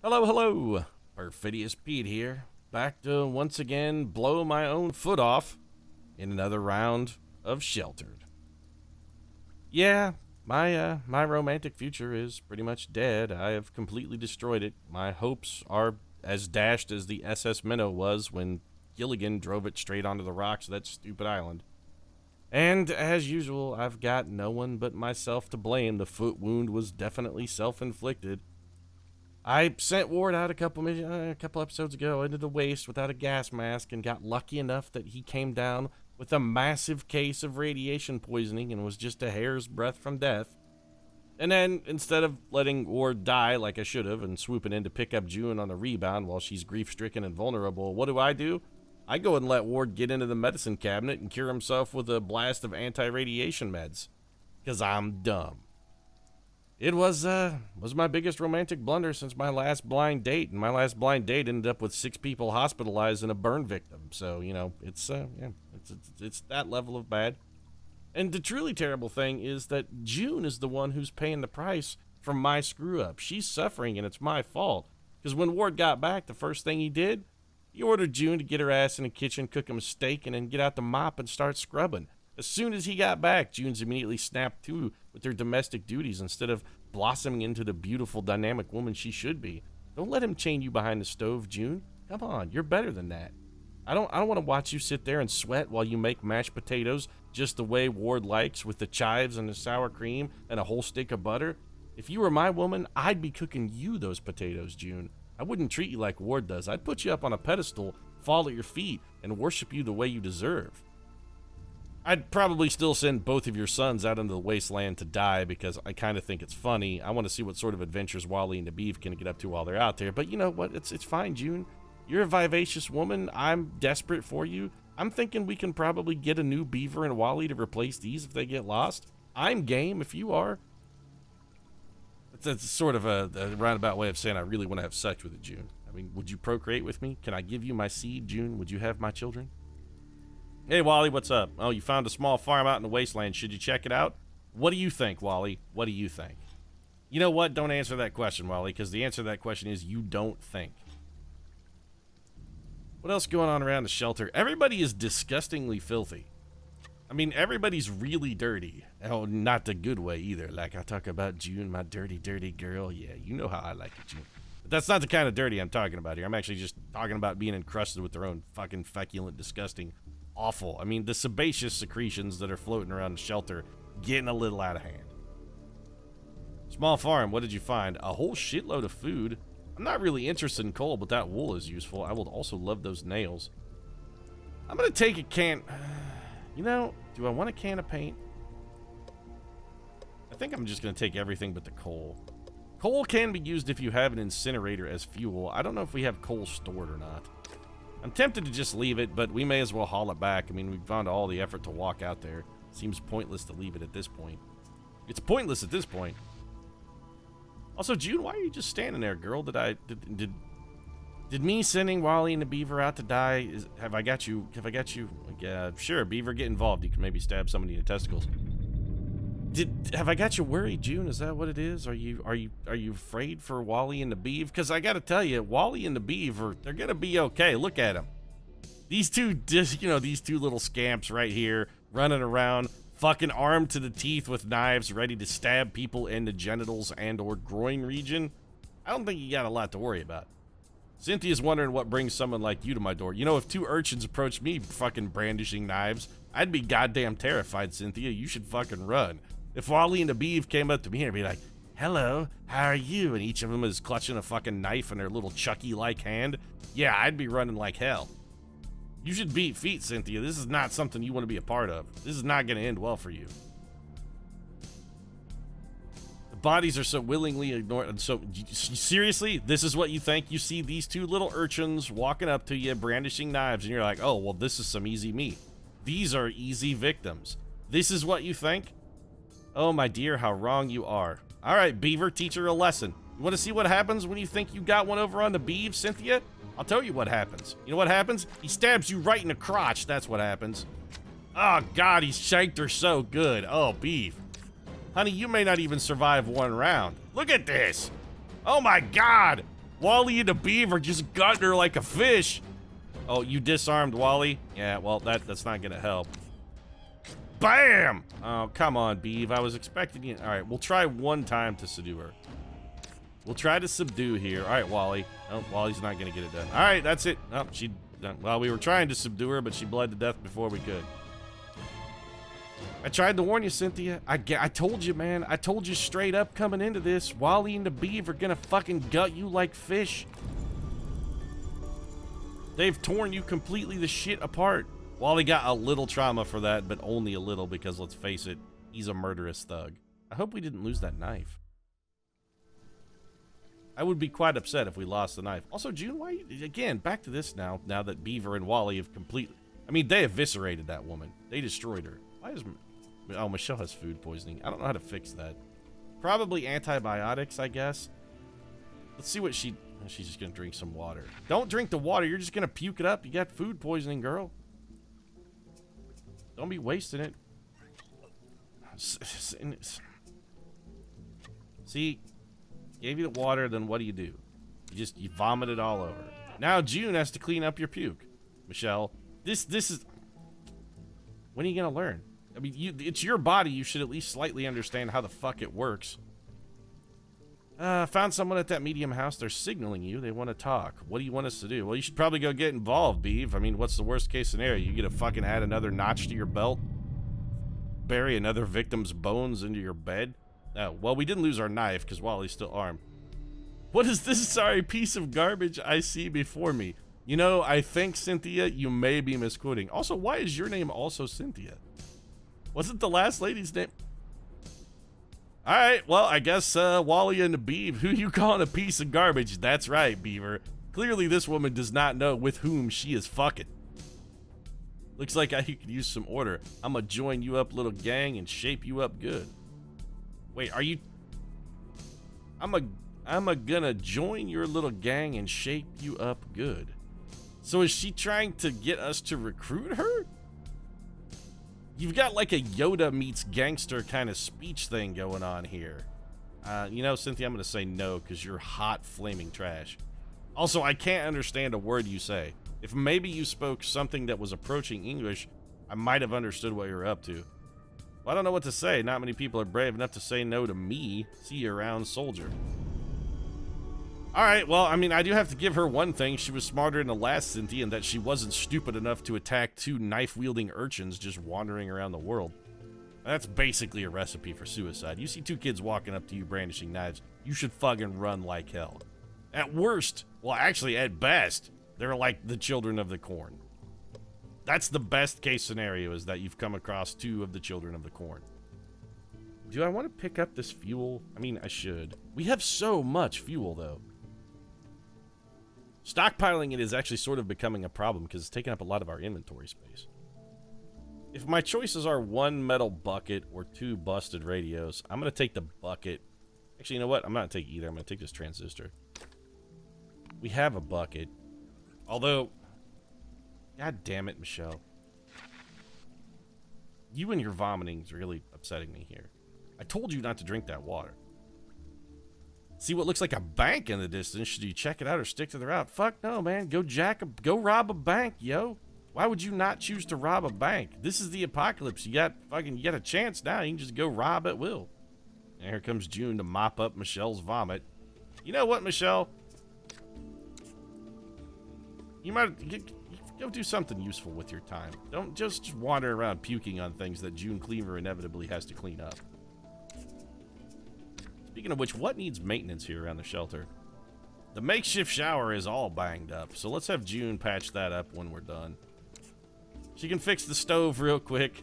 Hello, hello. Perfidious Pete here, back to once again blow my own foot off in another round of Sheltered. Yeah, my romantic future is pretty much dead. I have completely destroyed it. My hopes are as dashed as the SS Minnow was when Gilligan drove it straight onto the rocks of that stupid island. And as usual, I've got no one but myself to blame. The foot wound was definitely self-inflicted. I sent Ward out a couple episodes ago into the waste without a gas mask and got lucky enough that he came down with a massive case of radiation poisoning and was just a hair's breadth from death. And then, instead of letting Ward die like I should have and swooping in to pick up June on the rebound while she's grief-stricken and vulnerable, what do? I go and let Ward get into the medicine cabinet and cure himself with a blast of anti-radiation meds. 'Cause I'm dumb. It was my biggest romantic blunder since my last blind date, and my last blind date ended up with 6 people hospitalized and a burn victim. So, it's that level of bad. And the truly terrible thing is that June is the one who's paying the price for my screw-up. She's suffering, and it's my fault. Because when Ward got back, the first thing he did, he ordered June to get her ass in the kitchen, cook him a steak, and then get out the mop and start scrubbing. As soon as he got back, June's immediately snapped to with her domestic duties instead of blossoming into the beautiful, dynamic woman she should be. Don't let him chain you behind the stove, June. Come on, you're better than that. I don't want to watch you sit there and sweat while you make mashed potatoes just the way Ward likes, with the chives and the sour cream and a whole stick of butter. If you were my woman, I'd be cooking you those potatoes, June. I wouldn't treat you like Ward does. I'd put you up on a pedestal, fall at your feet, and worship you the way you deserve. I'd probably still send both of your sons out into the wasteland to die because I kind of think it's funny. I want to see what sort of adventures Wally and the Beef can get up to while they're out there. But you know what? It's fine, June. You're a vivacious woman. I'm desperate for you. I'm thinking we can probably get a new Beaver and Wally to replace these if they get lost. I'm game if you are. That's sort of a roundabout way of saying I really want to have sex with you, June. I mean, would you procreate with me? Can I give you my seed, June? Would you have my children? Hey, Wally, what's up? Oh, you found a small farm out in the wasteland. Should you check it out? What do you think, Wally? What do you think? You know what? Don't answer that question, Wally, because the answer to that question is you don't think. What else going on around the shelter? Everybody is disgustingly filthy. I mean, everybody's really dirty. Oh, not the good way either. Like I talk about June, my dirty, dirty girl. Yeah, you know how I like it, June. But that's not the kind of dirty I'm talking about here. I'm actually just talking about being encrusted with their own fucking feculent, disgusting, awful. I mean, the sebaceous secretions that are floating around the shelter getting a little out of hand. Small farm, what did you find? A whole shitload of food. I'm not really interested in coal, but that wool is useful. I will also love those nails. I'm gonna take a can. Do I want a can of paint? I think I'm just gonna take everything but the coal. Coal can be used if you have an incinerator as fuel. I don't know if we have coal stored or not. I'm tempted to just leave it, but we may as well haul it back. I mean, we've gone to all the effort to walk out there. Seems pointless to leave it at this point. It's pointless at this point. Also, June, why are you just standing there, girl? Did me sending Wally and the Beaver out to die, have I got you? Yeah, sure, Beaver, get involved. You can maybe stab somebody in the testicles. Have I got you worried, June? Is that what it is? Are you afraid for Wally and the Beaver? Because I got to tell you, Wally and the Beaver, they're gonna be okay. Look at them. These two little scamps right here, running around, fucking armed to the teeth with knives, ready to stab people in the genitals and/or groin region. I don't think you got a lot to worry about. Cynthia's wondering what brings someone like you to my door. You know, if 2 urchins approached me fucking brandishing knives, I'd be goddamn terrified, Cynthia. You should fucking run. If Wally and the Beav came up to me and be like, hello, how are you? And each of them is clutching a fucking knife in their little Chucky-like hand, yeah, I'd be running like hell. You should beat feet, Cynthia. This is not something you want to be a part of. This is not going to end well for you. The bodies are so willingly ignored. So, seriously, this is what you think? You see these 2 little urchins walking up to you, brandishing knives, and you're like, oh, well, this is some easy meat. These are easy victims. This is what you think? Oh, my dear, how wrong you are. All right, Beaver, teach her a lesson. You want to see what happens when you think you got one over on the Beav, Cynthia? I'll tell you what happens. You know what happens? He stabs you right in the crotch. That's what happens. Oh, God, he's shanked her so good. Oh, Beav. Honey, you may not even survive 1 round. Look at this. Oh, my God. Wally and the beaver just gutting her like a fish. Oh, you disarmed Wally? Yeah, well, that's not gonna help. Bam! Oh, come on, Beav. I was expecting you. All right, we'll try one time to subdue her. We'll try to subdue here. All right, Wally. Oh, Wally's not gonna get it done. All right, that's it. Oh, she done. Well, we were trying to subdue her, but she bled to death before we could. I tried to warn you, Cynthia. I told you, man. I told you straight up coming into this. Wally and the Beav are gonna fucking gut you like fish. They've torn you completely the shit apart. Wally got a little trauma for that, but only a little because, let's face it, he's a murderous thug. I hope we didn't lose that knife. I would be quite upset if we lost the knife. Also, June, why, again, back to this now that Beaver and Wally have completely, I mean, they eviscerated that woman. They destroyed her. Why is, oh, Michelle has food poisoning. I don't know how to fix that. Probably antibiotics, I guess. Let's see what she's just gonna drink some water. Don't drink the water, you're just gonna puke it up. You got food poisoning, girl. Don't be wasting it. See, gave you the water, then what do? You vomit it all over. Now June has to clean up your puke. Michelle, this is, when are you gonna learn? I mean, it's your body, you should at least slightly understand how the fuck it works. Found someone at that medium house. They're signaling you. They want to talk. What do you want us to do? Well, you should probably go get involved, Beav. I mean, what's the worst case scenario? You get to fucking add another notch to your belt? Bury another victim's bones into your bed? Oh, well, we didn't lose our knife because Wally's still armed. What is this sorry piece of garbage I see before me? You know, I think, Cynthia, you may be misquoting. Also, why is your name also Cynthia? Wasn't the last lady's name? All right, well, I guess Wally and the Beav, who you calling a piece of garbage? That's right, Beaver. Clearly this woman does not know with whom she is fucking. Looks like I could use some order. I'm gonna join you up, little gang, and shape you up good. Wait, are you... I'm gonna join your little gang and shape you up good. So is she trying to get us to recruit her? You've got like a Yoda meets gangster kind of speech thing going on here. You know, Cynthia, I'm going to say no because you're hot, flaming trash. Also, I can't understand a word you say. If maybe you spoke something that was approaching English, I might have understood what you're up to. Well, I don't know what to say. Not many people are brave enough to say no to me. See you around, soldier. All right, well, I mean, I do have to give her one thing. She was smarter than the last Cynthia in that she wasn't stupid enough to attack two knife-wielding urchins just wandering around the world. That's basically a recipe for suicide. You see two kids walking up to you brandishing knives, you should fucking run like hell. At worst, well, actually, at best, they're like the children of the corn. That's the best case scenario, is that you've come across two of the children of the corn. Do I want to pick up this fuel? I mean, I should. We have so much fuel, though. Stockpiling it is actually sort of becoming a problem because it's taking up a lot of our inventory space. If my choices are one metal bucket or two busted radios, I'm going to take the bucket. Actually, you know what? I'm not going to take either. I'm going to take this transistor. We have a bucket. Although, god damn it, Michelle. You and your vomiting is really upsetting me here. I told you not to drink that water. See what looks like a bank in the distance. Should you check it out or stick to the route? Fuck no, man. Go rob a bank, yo. Why would you not choose to rob a bank? This is the apocalypse. You got a chance now. You can just go rob at will. And here comes June to mop up Michelle's vomit. You know what, Michelle? You might go do something useful with your time. Don't just wander around puking on things that June Cleaver inevitably has to clean up. Speaking of which, what needs maintenance here around the shelter? The makeshift shower is all banged up, so let's have June patch that up when we're done. She can fix the stove real quick.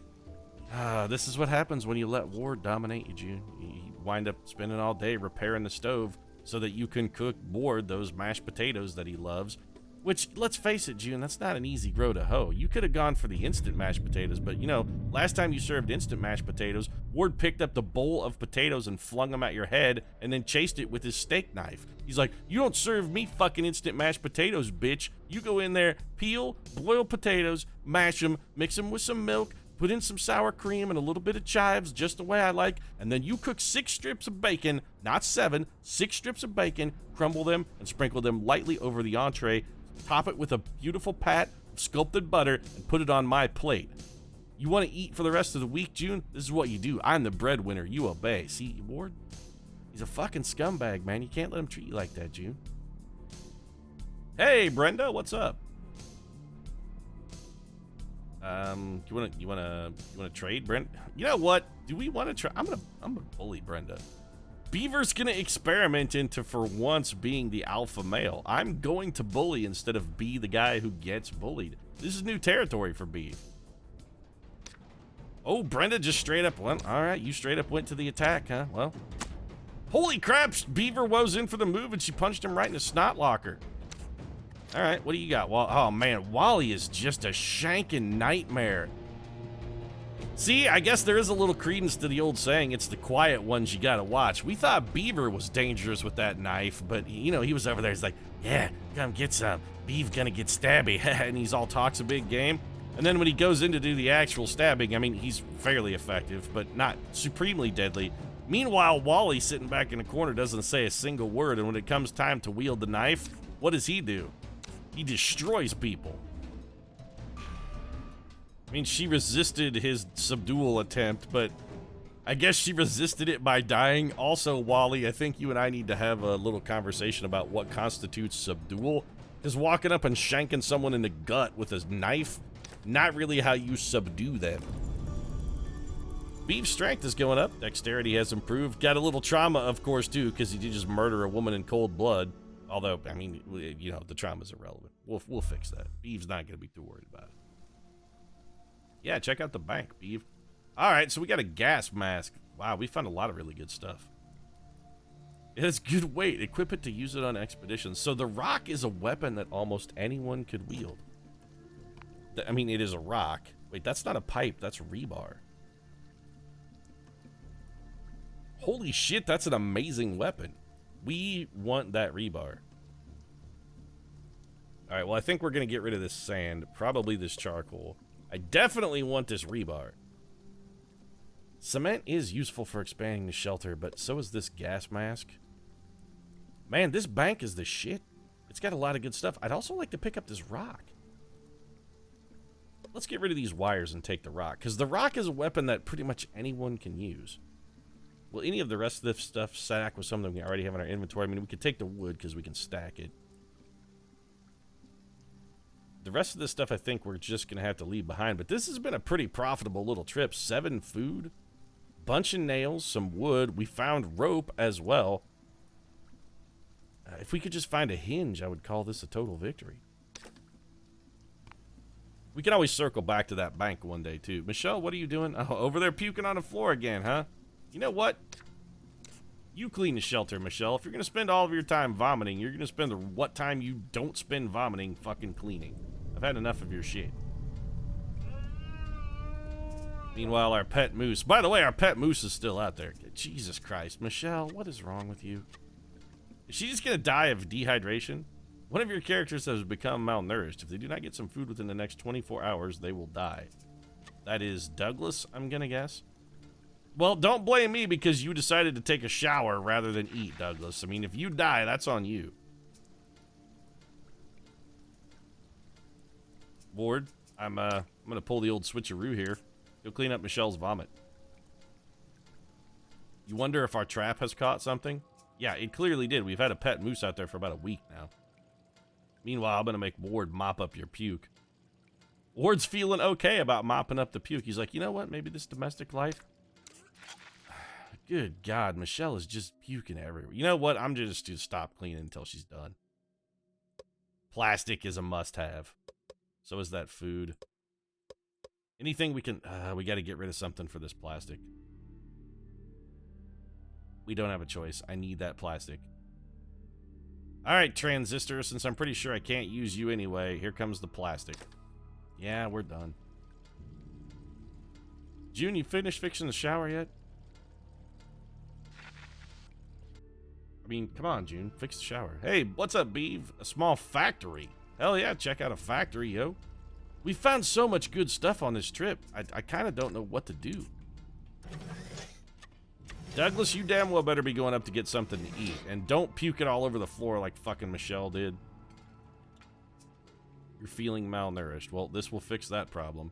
This is what happens when you let Ward dominate you, June. You wind up spending all day repairing the stove so that you can cook Ward those mashed potatoes that he loves. Which, let's face it, June, that's not an easy row to hoe. You could have gone for the instant mashed potatoes, but, you know, last time you served instant mashed potatoes, Ward picked up the bowl of potatoes and flung them at your head and then chased it with his steak knife. He's like, you don't serve me fucking instant mashed potatoes, bitch. You go in there, peel, boil potatoes, mash them, mix them with some milk, put in some sour cream and a little bit of chives, just the way I like, and then you cook 6 strips of bacon, not 7, 6 strips of bacon, crumble them, and sprinkle them lightly over the entree, top it with a beautiful pat of sculpted butter, and put it on my plate. You want to eat for the rest of the week, June? This is what you do. I'm the breadwinner. You obey. See, Ward? He's a fucking scumbag, man. You can't let him treat you like that, June. Hey, Brenda, what's up? You wanna trade, Brenda? You know what? Do we want to try? I'm gonna bully Brenda. Beaver's gonna experiment into, for once, being the alpha male. I'm going to bully instead of be the guy who gets bullied. This is new territory for Beav. Oh, Brenda just straight up went. All right, you straight up went to the attack, huh? Well, holy crap! Beaver was in for the move, and she punched him right in the snot locker. All right, what do you got? Well, oh man, Wally is just a shanking nightmare. See, I guess there is a little credence to the old saying, it's the quiet ones you gotta watch. We thought Beaver was dangerous with that knife, but you know, he was over there, he's like, yeah, come get some. Beav gonna get stabby, and he's all talks a big game. And then when he goes in to do the actual stabbing, I mean, he's fairly effective, but not supremely deadly. Meanwhile, Wally sitting back in the corner doesn't say a single word, and when it comes time to wield the knife, what does he do? He destroys people. I mean, she resisted his subdual attempt, but I guess she resisted it by dying. Also, Wally, I think you and I need to have a little conversation about what constitutes subdual. Because walking up and shanking someone in the gut with a knife, not really how you subdue them. Beef's strength is going up. Dexterity has improved. Got a little trauma, of course, too, because he did just murder a woman in cold blood. Although, I mean, you know, the trauma's irrelevant. We'll fix that. Beev's not going to be too worried about it. Yeah, check out the bank, Beeve. All right, so we got a gas mask. Wow, we found a lot of really good stuff. It has good weight. Equip it to use it on expeditions. So the rock is a weapon that almost anyone could wield. I mean, it is a rock. Wait, that's not a pipe. That's rebar. Holy shit, that's an amazing weapon. We want that rebar. All right, well, I think we're going to get rid of this sand. Probably this charcoal. I definitely want this rebar. Cement is useful for expanding the shelter, but so is this gas mask. Man, this bank is the shit. It's got a lot of good stuff. I'd also like to pick up this rock. Let's get rid of these wires and take the rock, because the rock is a weapon that pretty much anyone can use. Will any of the rest of this stuff stack with something we already have in our inventory? I mean, we could take the wood because we can stack it. The rest of this stuff I think we're just going to have to leave behind, but this has been a pretty profitable little trip. 7 food, bunch of nails, some wood. We found rope as well. If we could just find a hinge, I would call this a total victory. We can always circle back to that bank one day, too. Michelle, what are you doing? Oh, over there puking on the floor again, huh? You know what? You clean the shelter, Michelle. If you're going to spend all of your time vomiting, you're going to spend what time you don't spend vomiting fucking cleaning. I've had enough of your shit. Meanwhile, our pet moose. By the way, our pet moose is still out there. Jesus Christ. Michelle, what is wrong with you? Is she just going to die of dehydration? One of your characters has become malnourished. If they do not get some food within the next 24 hours, they will die. That is Douglas, I'm going to guess. Well, don't blame me because you decided to take a shower rather than eat, Douglas. I mean, if you die, that's on you. Ward, I'm gonna pull the old switcheroo here. You'll clean up Michelle's vomit. You wonder if our trap has caught something? Yeah, it clearly did. We've had a pet moose out there for about a week now. Meanwhile, I'm gonna make Ward mop up your puke. Ward's feeling okay about mopping up the puke. He's like, you know what? Maybe this domestic life. Good God, Michelle is just puking everywhere. You know what? I'm just to stop cleaning until she's done. Plastic is a must-have. So is that food. Anything we can... we got to get rid of something for this plastic. We don't have a choice. I need that plastic. Alright, Transistor, since I'm pretty sure I can't use you anyway, here comes the plastic. Yeah, we're done. June, you finished fixing the shower yet? I mean, come on, June. Fix the shower. Hey, what's up, Beeve? A small factory. Hell yeah, check out a factory, yo. We found so much good stuff on this trip. I kind of don't know what to do. Douglas, you damn well better be going up to get something to eat. And don't puke it all over the floor like fucking Michelle did. You're feeling malnourished. Well, this will fix that problem.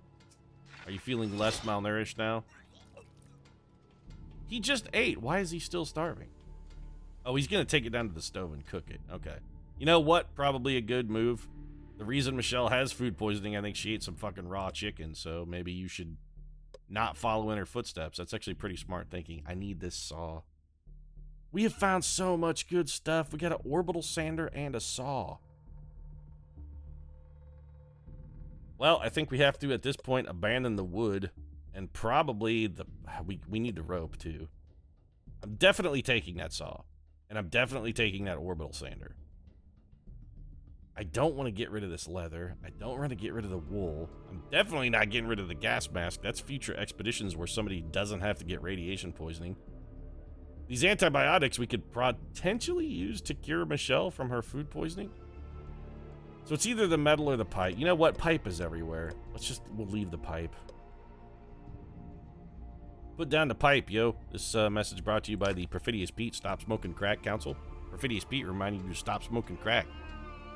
Are you feeling less malnourished now? He just ate. Why is he still starving? Oh, he's going to take it down to the stove and cook it. Okay. You know what? Probably a good move. The reason Michelle has food poisoning, I think she ate some fucking raw chicken, so maybe you should not follow in her footsteps. That's actually pretty smart thinking. I need this saw. We have found so much good stuff. We got an orbital sander and a saw. Well, I think we have to, at this point, abandon the wood. And probably we need the rope, too. I'm definitely taking that saw. And I'm definitely taking that orbital sander. I don't want to get rid of this leather. I don't want to get rid of the wool. I'm definitely not getting rid of the gas mask. That's future expeditions where somebody doesn't have to get radiation poisoning. These antibiotics we could potentially use to cure Michelle from her food poisoning. So it's either the metal or the pipe. You know what? Pipe is everywhere. We'll leave the pipe. Put down the pipe, yo. This message brought to you by the Perfidious Pete Stop Smoking Crack Council. Perfidious Pete reminding you to stop smoking crack.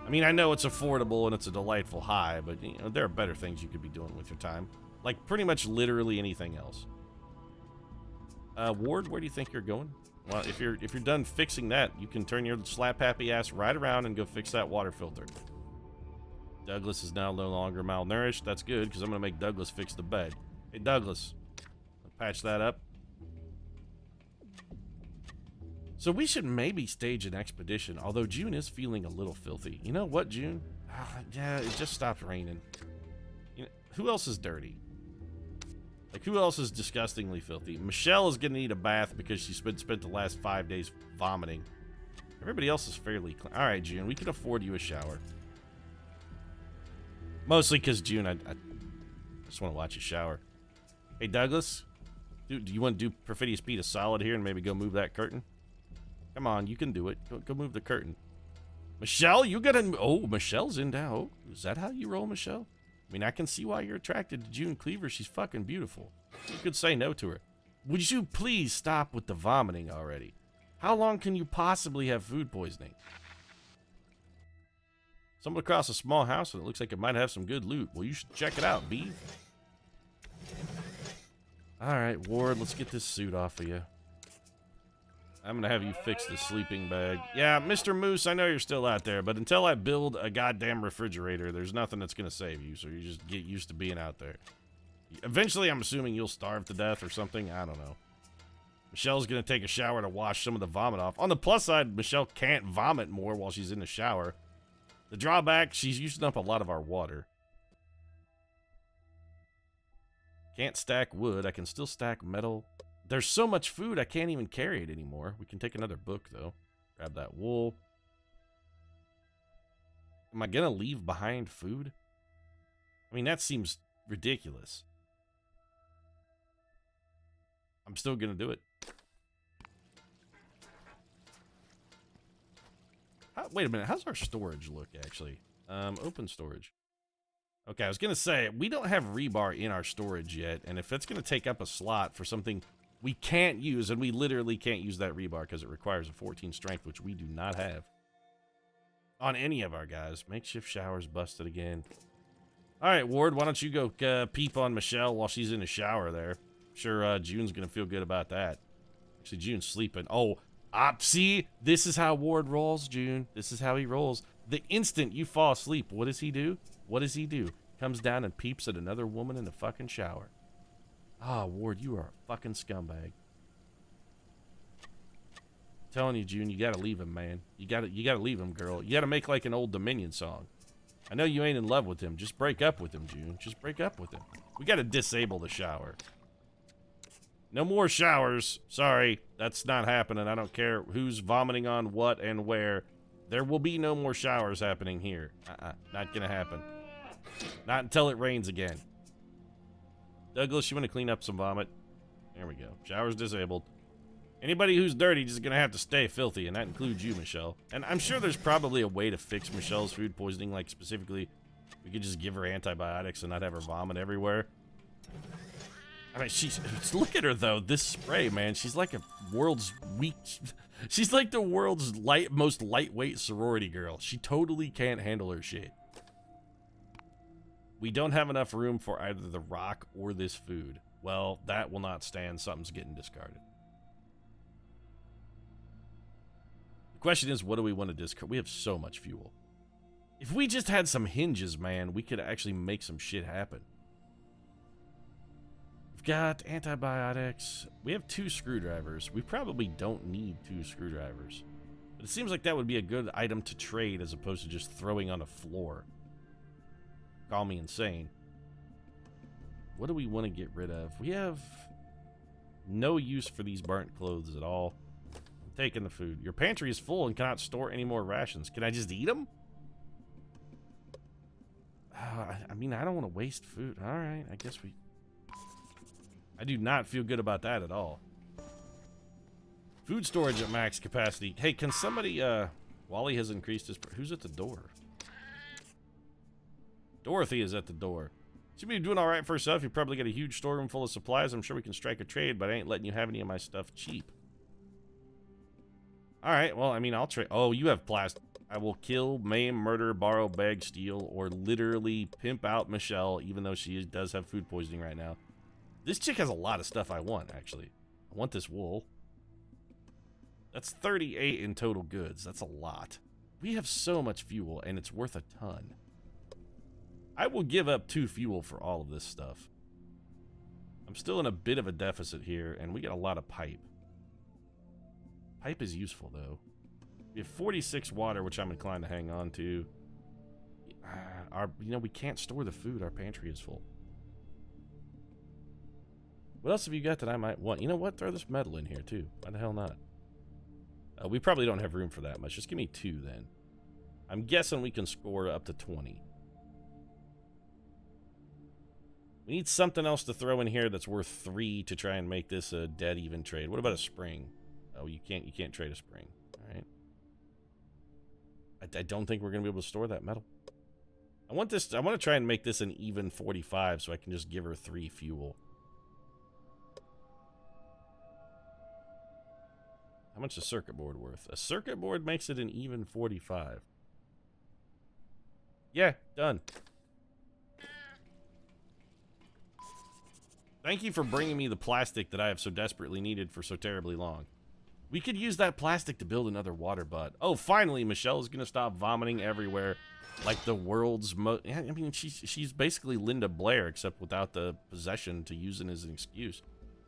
I mean, I know it's affordable and it's a delightful high, but you know, there are better things you could be doing with your time. Like pretty much literally anything else. Ward, where do you think you're going? Well, if you're done fixing that, you can turn your slap happy ass right around and go fix that water filter. Douglas is now no longer malnourished. That's good, because I'm going to make Douglas fix the bed. Hey, Douglas. Patch that up. So we should maybe stage an expedition, although June is feeling a little filthy. You know what, June? Yeah, it just stopped raining. You know, who else is dirty? Like, who else is disgustingly filthy? Michelle is going to need a bath because she's spent the last 5 days vomiting. Everybody else is fairly clean. All right, June, we can afford you a shower. Mostly because, June, I just want to watch you shower. Hey, Douglas, do you want to do Perfidious Pete a solid here and maybe go move that curtain? Come on, you can do it. Go move the curtain. Michelle, you gotta... Oh, Michelle's in now. Oh, is that how you roll, Michelle? I mean, I can see why you're attracted to June Cleaver. She's fucking beautiful. You could say no to her. Would you please stop with the vomiting already? How long can you possibly have food poisoning? Stumbled across a small house and it looks like it might have some good loot. Well, you should check it out, B. Alright, Ward, let's get this suit off of you. I'm gonna have you fix the sleeping bag. Yeah, Mr. Moose, I know you're still out there, but until I build a goddamn refrigerator, there's nothing that's gonna save you, so you just get used to being out there. Eventually, I'm assuming you'll starve to death or something. I don't know. Michelle's gonna take a shower to wash some of the vomit off. On the plus side, Michelle can't vomit more while she's in the shower. The drawback, she's using up a lot of our water. Can't stack wood. I can still stack metal. There's so much food, I can't even carry it anymore. We can take another book, though. Grab that wool. Am I gonna leave behind food? I mean, that seems ridiculous. I'm still gonna do it. Wait a minute, how's our storage look, actually? Open storage. Okay, I was gonna say, we don't have rebar in our storage yet, and if it's gonna take up a slot for something we can't use, and we literally can't use that rebar because it requires a 14 strength, which we do not have on any of our guys. Makeshift showers busted again. All right, Ward, why don't you go peep on Michelle while she's in the shower there? I'm sure June's gonna feel good about that. Actually, June's sleeping. Oh, see, this is how Ward rolls, June. This is how he rolls. The instant you fall asleep, what does he do? What does he do? Comes down and peeps at another woman in the fucking shower. Ah, Ward, you are a fucking scumbag. I'm telling you, June, you gotta leave him, man. You gotta leave him, girl. You gotta make like an Old Dominion song. I know you ain't in love with him. Just break up with him, June. Just break up with him. We gotta disable the shower. No more showers. Sorry, that's not happening. I don't care who's vomiting on what and where. There will be no more showers happening here. Not gonna happen. Not until it rains again. Douglas, you want to clean up some vomit? There we go. Shower's disabled. Anybody who's dirty is going to have to stay filthy, and that includes you, Michelle. And I'm sure there's probably a way to fix Michelle's food poisoning, like specifically We could just give her antibiotics and not have her vomit everywhere. I mean, look at her though. This spray, man. She's like a world's weak. She's like the world's most lightweight sorority girl. She totally can't handle her shit. We don't have enough room for either the rock or this food. Well, that will not stand. Something's getting discarded. The question is, what do we want to discard? We have so much fuel. If we just had some hinges, man, we could actually make some shit happen. We've got antibiotics. We have 2 screwdrivers. We probably don't need 2 screwdrivers. But it seems like that would be a good item to trade as opposed to just throwing on a floor. Call me insane. What do we want to get rid of? We have no use for these burnt clothes at all. I'm taking the food. Your pantry is full and cannot store any more rations. Can I just eat them? I mean, I don't want to waste food. All right, I guess we... I do not feel good about that at all. Food storage at max capacity. Hey, can somebody... Wally has increased his... Who's at the door? Dorothy is at the door. Seem to be doing all right for herself. You probably got a huge storeroom full of supplies. I'm sure we can strike a trade, but I ain't letting you have any of my stuff cheap. All right, well, I mean, I'll trade... Oh, you have plastic. I will kill, maim, murder, borrow, beg, steal, or literally pimp out Michelle, even though she does have food poisoning right now. This chick has a lot of stuff I want, actually. I want this wool. That's 38 in total goods. That's a lot. We have so much fuel, and it's worth a ton. I will give up 2 fuel for all of this stuff. I'm still in a bit of a deficit here, and we got a lot of pipe. Pipe is useful, though. We have 46 water, which I'm inclined to hang on to. We can't store the food. Our pantry is full. What else have you got that I might want? You know what? Throw this metal in here, too. Why the hell not? We probably don't have room for that much. Just give me 2, then. I'm guessing we can score up to 20. We need something else to throw in here that's worth 3 to try and make this a dead even trade. What about a spring? Oh, you can't trade a spring. All right. I don't think we're going to be able to store that metal. I want to try and make this an even 45 so I can just give her 3 fuel. How much is a circuit board worth? A circuit board makes it an even 45. Yeah, done. Thank you for bringing me the plastic that I have so desperately needed for so terribly long. We could use that plastic to build another water butt. Oh, finally, Michelle is going to stop vomiting everywhere like the world's most... I mean, she's basically Linda Blair, except without the possession to use it as an excuse.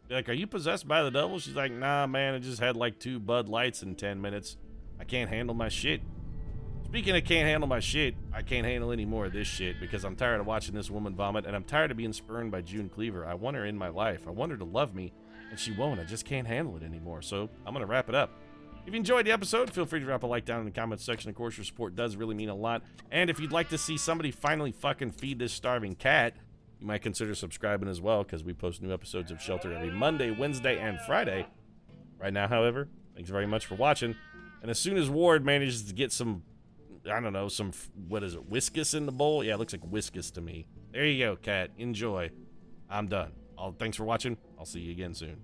Be like, are you possessed by the devil? She's like, nah, man, I just had like 2 Bud Lights in 10 minutes. I can't handle my shit. Speaking of can't handle my shit, I can't handle any more of this shit because I'm tired of watching this woman vomit, and I'm tired of being spurned by June Cleaver. I want her in my life. I want her to love me, and she won't. I just can't handle it anymore, so I'm going to wrap it up. If you enjoyed the episode, feel free to drop a like down in the comments section. Of course, your support does really mean a lot. And if you'd like to see somebody finally fucking feed this starving cat, you might consider subscribing as well, because we post new episodes of Shelter every Monday, Wednesday, and Friday. Right now, however, thanks very much for watching. And as soon as Ward manages to get some, I don't know, some, what is it, whiskus in the bowl? Yeah, it looks like whiskus to me. There you go, cat. Enjoy. I'm done. Thanks for watching. I'll see you again soon.